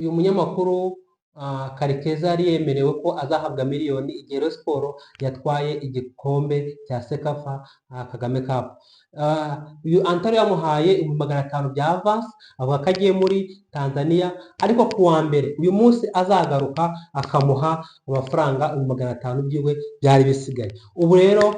uyu munyamakuru Karekezi yari yemerewe ko azahabwa miliyoni igihe Rayon Sports yatwaye igikombe cya Sekafa Kagame Cup. Uyu Antaro yamuhaye 500 bya avance, avuga ko agiye muri Tanzania, ariko ku wa mbere uyu munsi azagaruka akamuha amafaranga 500 byiwe byari bisigaye. Ubu rero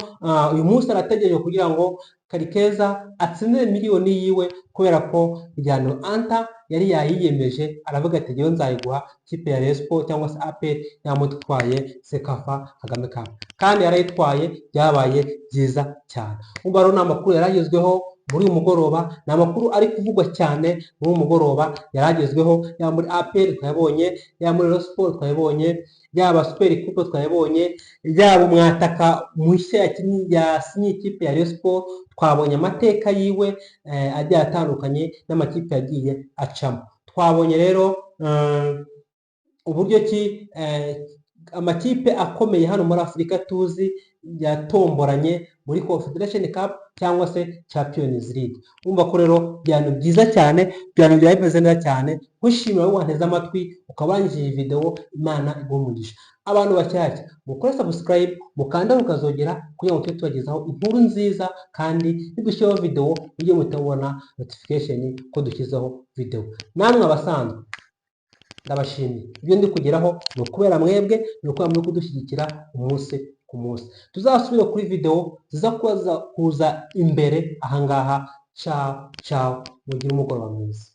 uyu munsi arategereje kugira ngo Karekeza atsindire miliyoni yiwe, kubera ko igihano Anta yari yayiyemeje, aravuga ati ngewe nzayiguha kipe ya Rayon Sports cyangwa se APR yamutwaye Sekafa Kagame Cup, kandi yarayitwaye, byabaye byiza cyane. Ubwo rero n'amakuru yaragezweho muri uyu mugoroba, ni amakuru ari kuvugwa cyane muri uyu mugoroba, yaragezweho yaba muri APR twayabonye, yaba muri Rayon Sports twayabonye, yaba Super Coupe twayabonye, yaba umwataka mushya yasinye ikipe ya Rayon Sports twabonye amateka yiwe agiye atandukanye n'amakipe yagiye acamo. Twabonye rero uburyo ki amakipe akomeye hano muri Afurika tuzi yatomboranye muri Confederation Cup cyangwa se Champions League. Umva ko rero byano byiza cyane, byano byaye bimeze neza cyane. Nkushimira wowe wanteze amatwi ukabangije iyi video, Imana igumugisha. Abantu bacyashya mukore subscribe, mukanda mukazogera kugira ngo tubagezaho inkuru nziza, kandi nidushyiraho video ujye mutabona notification ko dushyizeho video. Namwe abasanzwe ndabashimiye, ibyo ndi kugeraho no kubera mwebwe, no kuba muri kudushyigikira umunsi ku munsi. Tuzasubira kuri video ziza kuza imbere ahangaha. Ciao ciao, mugire umugoroba mwiza.